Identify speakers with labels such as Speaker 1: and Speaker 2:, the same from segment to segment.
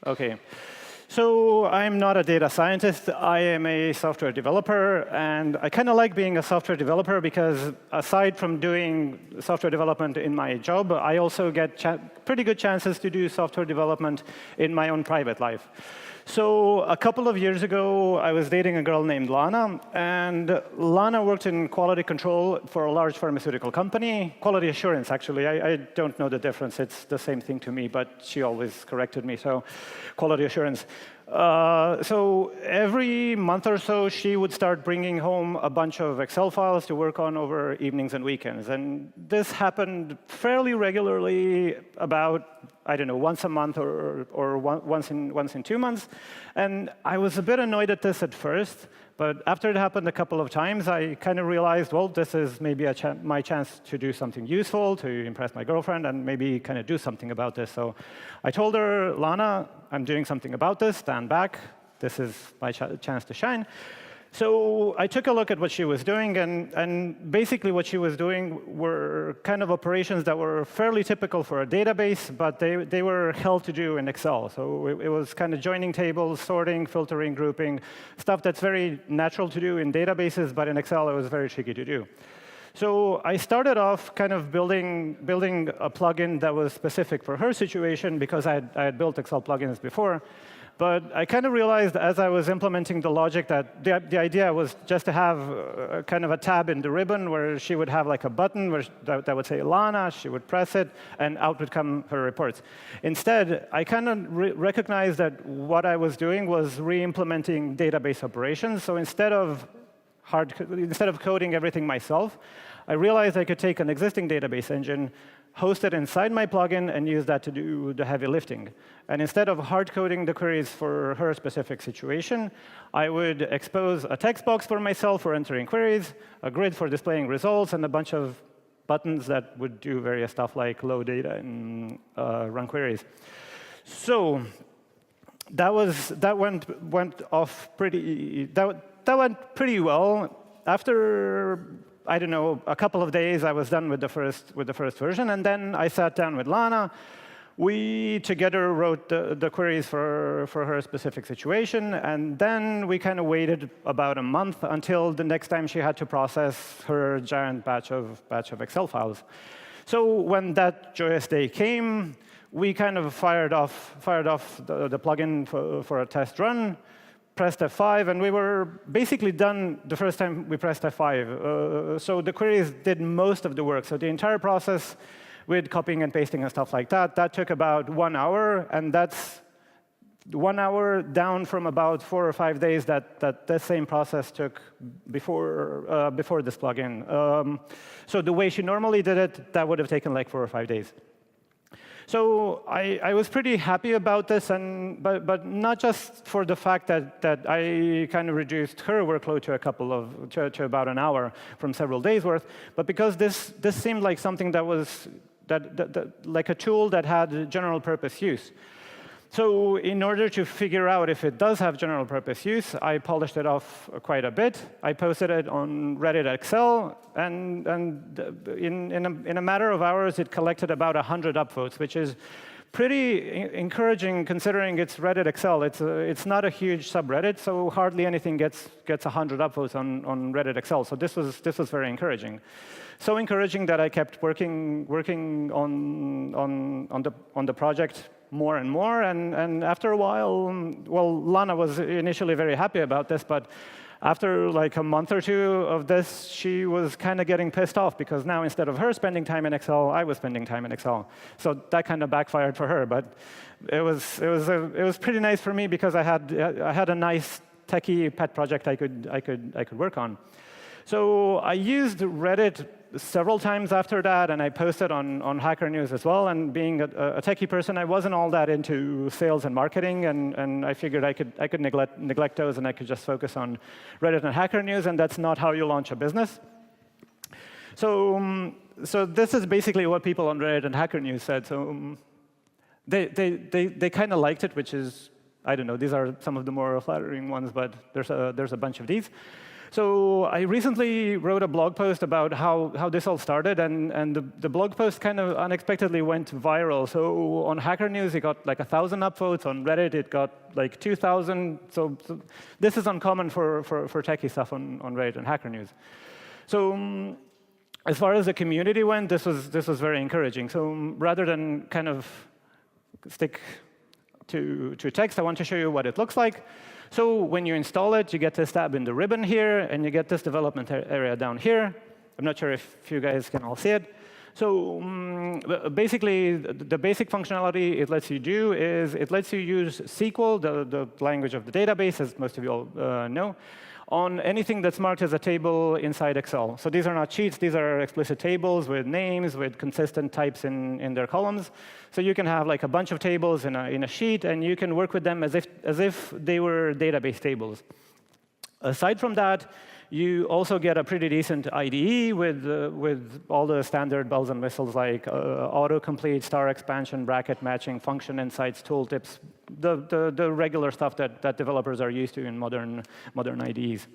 Speaker 1: OK. So I'm not a data scientist. I am a software developer. And I kind of like being a software developer because aside from doing software development in my job, I also get pretty good chances to do software development in my own private life. So a couple of years ago, I was dating a girl named Lana. And Lana worked in quality control for a large pharmaceutical company. Quality assurance, actually. I don't know the difference. It's the same thing to me, but she always corrected me. So quality assurance. So every month or so, she would start bringing home a bunch of Excel files to work on over evenings and weekends. And this happened fairly regularly, about, I don't know, once a month or once in 2 months. And I was a bit annoyed at this at first. But after it happened a couple of times, I kind of realized, well, this is maybe my chance to do something useful, to impress my girlfriend, and maybe kind of do something about this. So I told her, Lana, I'm doing something about this. Stand back. This is my chance to shine. So I took a look at what she was doing. And basically, what she was doing were kind of operations that were fairly typical for a database, but they were hell to do in Excel. So it was kind of joining tables, sorting, filtering, grouping, stuff that's very natural to do in databases, but in Excel, it was very tricky to do. So I started off kind of building a plugin that was specific for her situation, because I had built Excel plugins before. But I kind of realized as I was implementing the logic that the idea was just to have kind of a tab in the ribbon where she would have like a button that would say Lana, she would press it, and out would come her reports. Instead, I kind of recognized that what I was doing was re-implementing database operations. So instead of coding everything myself, I realized I could take an existing database engine, host it inside my plugin, and use that to do the heavy lifting. And instead of hard coding the queries for her specific situation, I would expose a text box for myself for entering queries, a grid for displaying results, and a bunch of buttons that would do various stuff like load data and run queries. So that went pretty well. After, I don't know, a couple of days, I was done with the first version, and then I sat down with Lana. We together wrote the queries for her specific situation, and then we kind of waited about a month until the next time she had to process her giant batch of Excel files. So when that joyous day came, we kind of fired off the plugin for a test run, pressed F5, and we were basically done the first time we pressed F5. So the queries did most of the work. So the entire process with copying and pasting and stuff like that took about 1 hour. And that's 1 hour down from about 4 or 5 days that same process took before this plugin. So the way she normally did it, that would have taken like 4 or 5 days. So I was pretty happy about this, but not just for the fact that I kind of reduced her workload to about an hour from several days worth, but because this seemed like something that was like a tool that had general purpose use. So in order to figure out if it does have general purpose use, I polished it off quite a bit. I posted it on Reddit Excel, and in a matter of hours, it collected about 100 upvotes, which is pretty encouraging considering it's Reddit Excel. It's not a huge subreddit, so hardly anything gets 100 upvotes on Reddit Excel. So this was very encouraging. So encouraging that I kept working on the project more and more, and after a while, well, Lana was initially very happy about this, but after like a month or two of this, she was kind of getting pissed off because now instead of her spending time in Excel, I was spending time in Excel. So that kind of backfired for her, but it was pretty nice for me because I had a nice techie pet project I could work on. So I used Reddit several times after that, and I posted on Hacker News as well. And being a techie person, I wasn't all that into sales and marketing, and I figured I could neglect those, and I could just focus on Reddit and Hacker News, and that's not how you launch a business. So this is basically what people on Reddit and Hacker News said. So they kind of liked it, which is, I don't know, these are some of the more flattering ones, but there's a bunch of these. So I recently wrote a blog post about how this all started, and the blog post kind of unexpectedly went viral. So on Hacker News, it got like 1,000 upvotes. On Reddit, it got like 2,000. So this is uncommon for techie stuff on Reddit and Hacker News. So as far as the community went, this was very encouraging. So rather than kind of stick to text, I want to show you what it looks like. So when you install it, you get this tab in the ribbon here, and you get this development area down here. I'm not sure if you guys can all see it. So basically, the basic functionality it lets you do is it lets you use SQL, the language of the database, as most of you all know, on anything that's marked as a table inside Excel. So these are not sheets. These are explicit tables with names, with consistent types in their columns. So you can have like a bunch of tables in a sheet, and you can work with them as if they were database tables. Aside from that, you also get a pretty decent IDE with all the standard bells and whistles like autocomplete, star expansion, bracket matching, function insights, tooltips, the regular stuff that developers are used to in modern IDEs.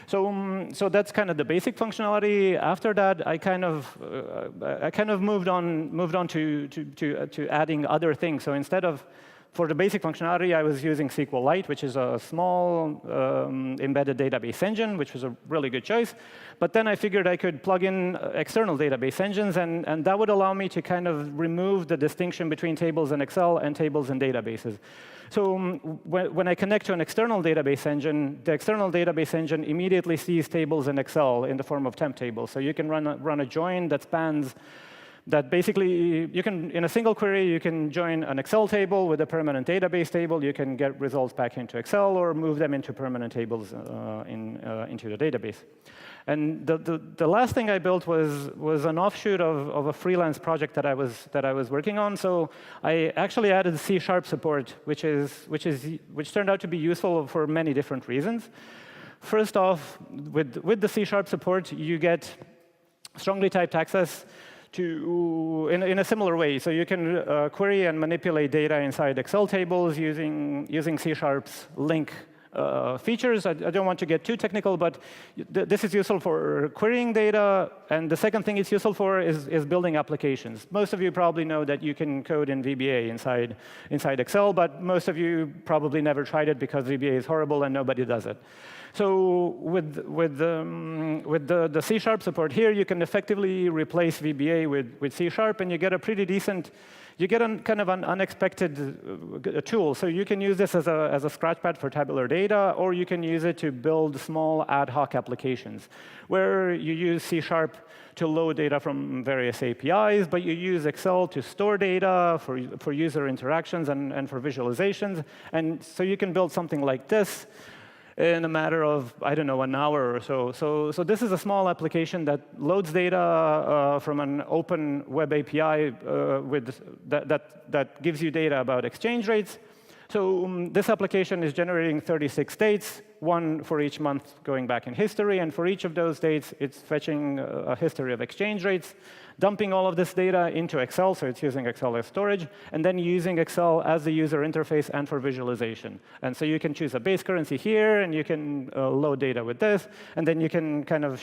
Speaker 1: So that's kind of the basic functionality. After that, I kind of moved on to adding other things. So instead of for the basic functionality, I was using SQLite, which is a small embedded database engine, which was a really good choice. But then I figured I could plug in external database engines, and that would allow me to kind of remove the distinction between tables in Excel and tables in databases. So when I connect to an external database engine, the external database engine immediately sees tables in Excel in the form of temp tables. So you can run a join that spans that basically, you can, in a single query, you can join an Excel table with a permanent database table. You can get results back into Excel or move them into permanent tables into the database. And the last thing I built was an offshoot of a freelance project that I was working on. So I actually added C# support, which turned out to be useful for many different reasons. First off, with the C# support, you get strongly typed access in a similar way. So you can query and manipulate data inside Excel tables using C#'s link features. I don't want to get too technical, but this is useful for querying data. And the second thing it's useful for is building applications. Most of you probably know that you can code in VBA inside Excel, but most of you probably never tried it because VBA is horrible and nobody does it. So with the C# support here, you can effectively replace VBA with C#, and you get a pretty decent, you get kind of an unexpected tool. So you can use this as a scratchpad for tabular data, or you can use it to build small ad hoc applications, where you use C# to load data from various APIs, but you use Excel to store data for user interactions and for visualizations. And so you can build something like this in a matter of, I don't know, an hour or so. So this is a small application that loads data from an open web API that gives you data about exchange rates. So this application is generating 36 dates, one for each month going back in history. And for each of those dates, it's fetching a history of exchange rates, dumping all of this data into Excel, so it's using Excel as storage, and then using Excel as the user interface and for visualization. And so you can choose a base currency here, and you can load data with this, and then you can kind of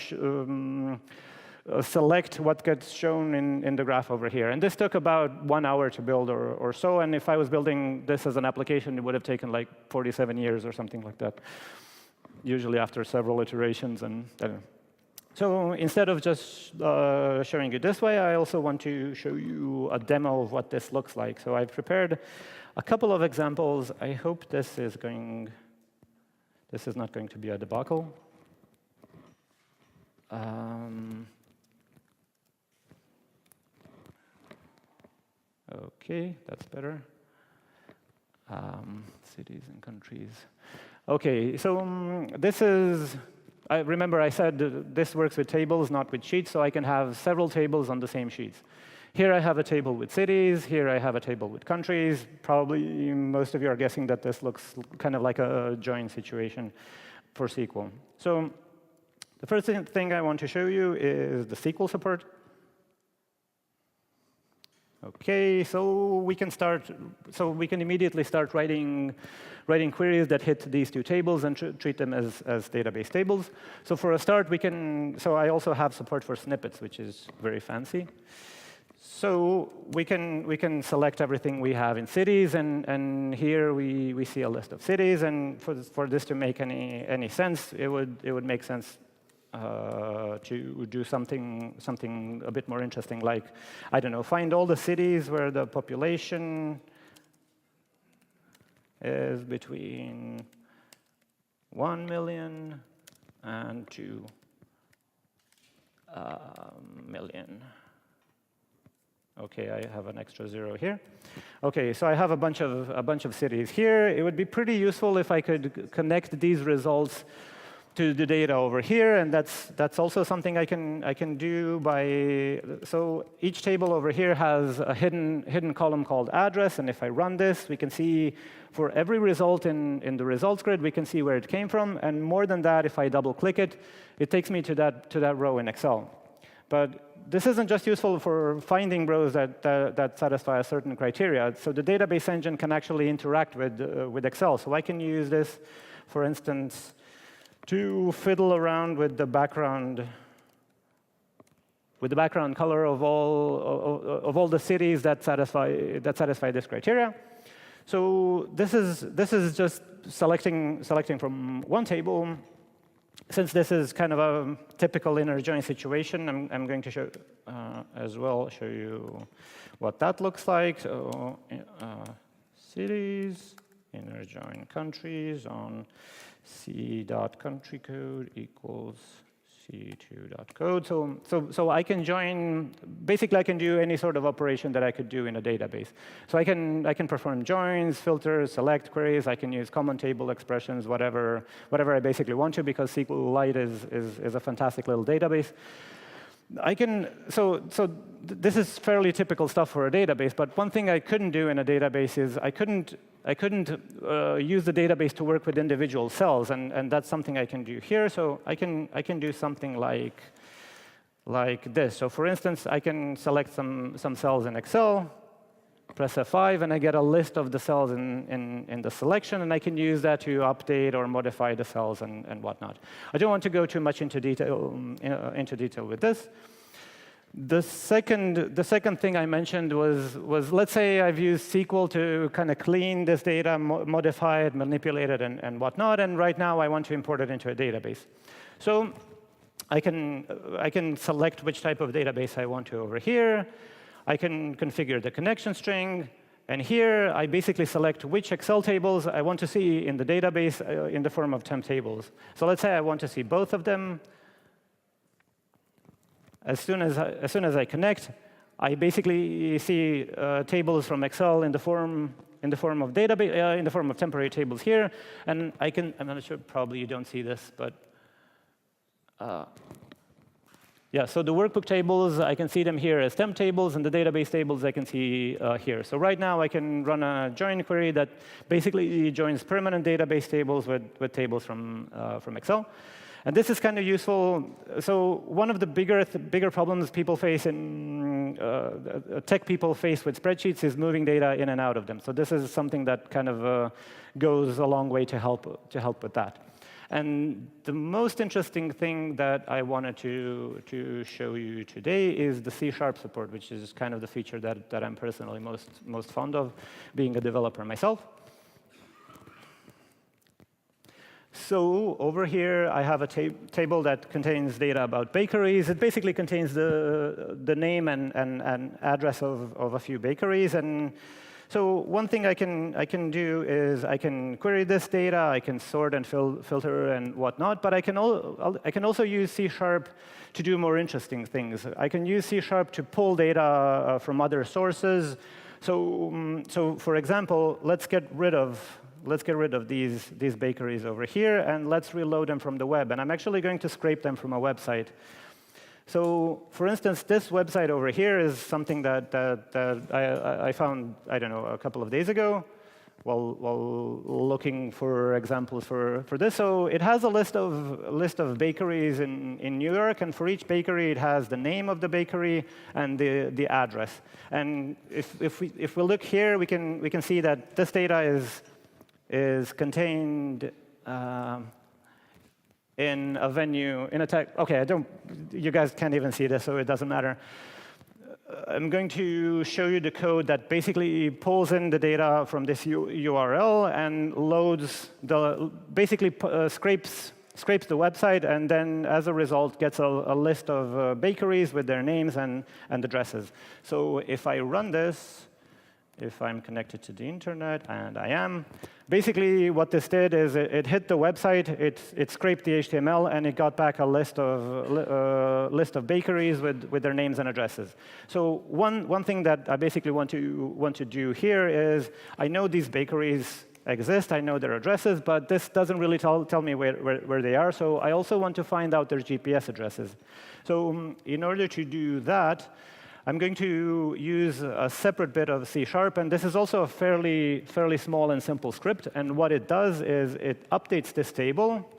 Speaker 1: select what gets shown in the graph over here. And this took about 1 hour to build or so, and if I was building this as an application, it would have taken like 47 years or something like that, usually after several iterations. And I don't know. So instead of just showing you this way, I also want to show you a demo of what this looks like. So I've prepared a couple of examples. I hope this is not going to be a debacle. OK, that's better. Cities and countries. OK, so this is, remember I said this works with tables, not with sheets, so I can have several tables on the same sheets. Here I have a table with cities. Here I have a table with countries. Probably most of you are guessing that this looks kind of like a join situation for SQL. So the first thing I want to show you is the SQL support. OK, so we can immediately start writing queries that hit these two tables and treat them as database tables. So for a start, I also have support for snippets, which is very fancy. So we can select everything we have in cities, and here we see a list of cities. And for this to make any sense, it would make sense to do something a bit more interesting, like, I don't know, find all the cities where the population is between 1 million and 2 million. OK, I have an extra 0 here. OK, so I have a bunch of cities here. It would be pretty useful if I could connect these results to the data over here, and that's also something I can do by. So each table over here has a hidden column called address, and if I run this, we can see for every result in the results grid, we can see where it came from, and more than that, if I double-click it, it takes me to that row in Excel. But this isn't just useful for finding rows that satisfy a certain criteria. So the database engine can actually interact with Excel. So I can use this, for instance, to fiddle around with the background color of all the cities that satisfy this criteria. So this is just selecting from one table. Since this is kind of a typical inner join situation, I'm going to show you what that looks like. So cities, inner join countries on c.country code equals c2.code. So I can join. Basically, I can do any sort of operation that I could do in a database. So I can perform joins, filters, select queries. I can use common table expressions, whatever I basically want to, because SQLite is a fantastic little database. So this is fairly typical stuff for a database. But one thing I couldn't do in a database is I couldn't use the database to work with individual cells, and that's something I can do here. So I can do something like this. So for instance, I can select some cells in Excel, press F5, and I get a list of the cells in the selection, and I can use that to update or modify the cells and whatnot. I don't want to go too much into detail with this. The second thing I mentioned was let's say I've used SQL to kind of clean this data, modify it, manipulate it, and whatnot. And right now, I want to import it into a database. So I can select which type of database I want to over here. I can configure the connection string. And here, I basically select which Excel tables I want to see in the database in the form of temp tables. So let's say I want to see both of them. As soon as I connect, I basically see tables from Excel in the form of database in the form of temporary tables here. And I'm not sure. Probably you don't see this, but yeah. So the workbook tables, I can see them here as temp tables, and the database tables I can see here. So right now, I can run a join query that basically joins permanent database tables with tables from Excel. And this is kind of useful. So one of the bigger problems people face tech people face with spreadsheets is moving data in and out of them. So this is something that kind of goes a long way to help with that. And the most interesting thing that I wanted to show you today is the C# support, which is kind of the feature that I'm personally most fond of, being a developer myself. So over here, I have a table that contains data about bakeries. It basically contains the name and address of a few bakeries. And so one thing I can do is I can query this data. I can sort and filter and whatnot. But I can also use C# to do more interesting things. I can use C# to pull data from other sources. So for example, let's get rid of these bakeries over here, and let's reload them from the web. And I'm actually going to scrape them from a website. So for instance, this website over here is something that I found, I don't know, a couple of days ago. while looking for examples for this. So it has a list of bakeries in New York, and for each bakery, it has the name of the bakery and the address. And if we look here, we can see that this data is contained in a venue, in a tag. OK, you guys can't even see this, so it doesn't matter. I'm going to show you the code that basically pulls in the data from this URL and loads basically scrapes the website, and then as a result gets a list of bakeries with their names and addresses. So if I run this, if I'm connected to the internet, and I am, basically what this did is it hit the website, it scraped the HTML, and it got back a list of bakeries with their names and addresses. So one thing that I basically want to do here is I know these bakeries exist, I know their addresses, but this doesn't really tell me where they are. So I also want to find out their GPS addresses. So in order to do that, I'm going to use a separate bit of C#, and this is also a fairly small and simple script. And what it does is it updates this table.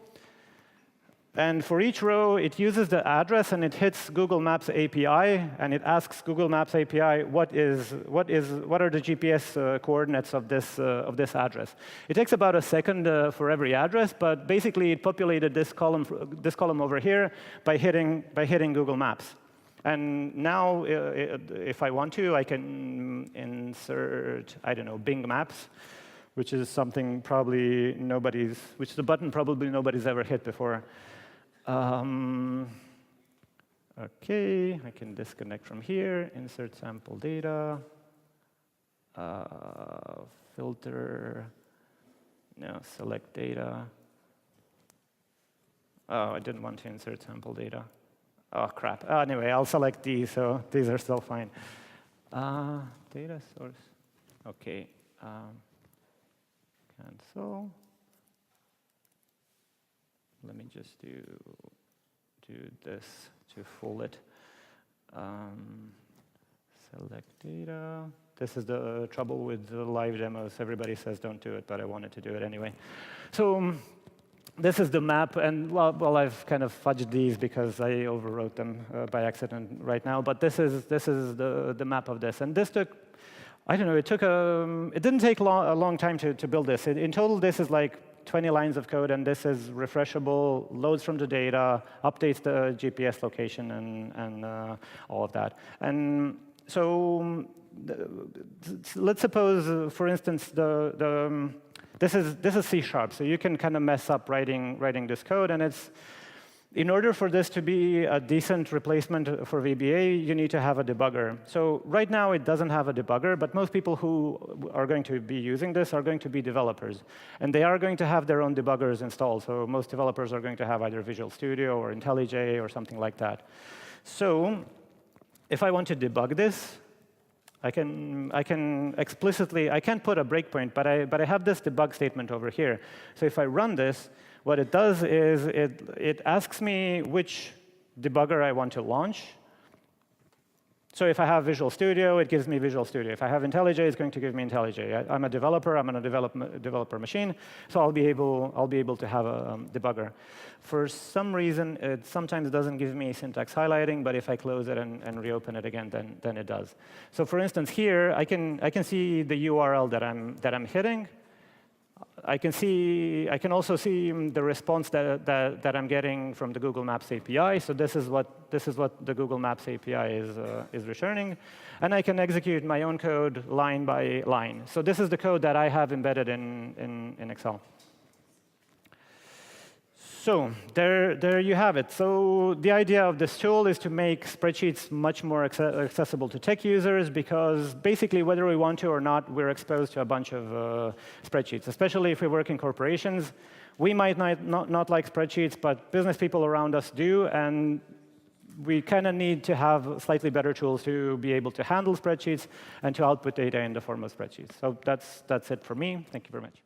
Speaker 1: And for each row, it uses the address, and it hits Google Maps API, and it asks Google Maps API what are the GPS coordinates of this address. It takes about a second for every address, but basically it populated this column over here by hitting Google Maps. And now, if I want to, I can insert, I don't know, Bing Maps, which is something which is a button probably nobody's ever hit before. OK, I can disconnect from here, insert sample data, filter, no, select data. Oh, I didn't want to insert sample data. Oh, crap. Anyway, I'll select these, so these are still fine. Data source. OK. Cancel. Let me just do this to full it. Select data. This is the trouble with the live demos. Everybody says don't do it, but I wanted to do it anyway. So this is the map, and well, I've kind of fudged these because I overwrote them by accident right now. But this is the map of this, and this took, I don't know, it didn't take a long time to build this. In total, this is like 20 lines of code, and this is refreshable, loads from the data, updates the GPS location, and all of that. And so let's suppose, for instance, this is C#, so you can kind of mess up writing this code, and in order for this to be a decent replacement for VBA, you need to have a debugger. So right now, it doesn't have a debugger, but most people who are going to be using this are going to be developers. And they are going to have their own debuggers installed. So most developers are going to have either Visual Studio or IntelliJ or something like that. So if I want to debug this, I can explicitly, I can't put a breakpoint, but I have this debug statement over here. So if I run this, what it does is it asks me which debugger I want to launch. So if I have Visual Studio, it gives me Visual Studio. If I have IntelliJ, it's going to give me IntelliJ. I'm a developer. I'm on a developer machine, so I'll be able to have a debugger. For some reason, it sometimes doesn't give me syntax highlighting, but if I close it and reopen it again, then it does. So for instance, here I can see the URL that I'm hitting. I can also see the response that I'm getting from the Google Maps API. So this is what the Google Maps API is returning, and I can execute my own code line by line. So this is the code that I have embedded in Excel. So there you have it. So the idea of this tool is to make spreadsheets much more accessible to tech users, because basically, whether we want to or not, we're exposed to a bunch of spreadsheets, especially if we work in corporations. We might not like spreadsheets, but business people around us do, and we kind of need to have slightly better tools to be able to handle spreadsheets and to output data in the form of spreadsheets. So that's it for me. Thank you very much.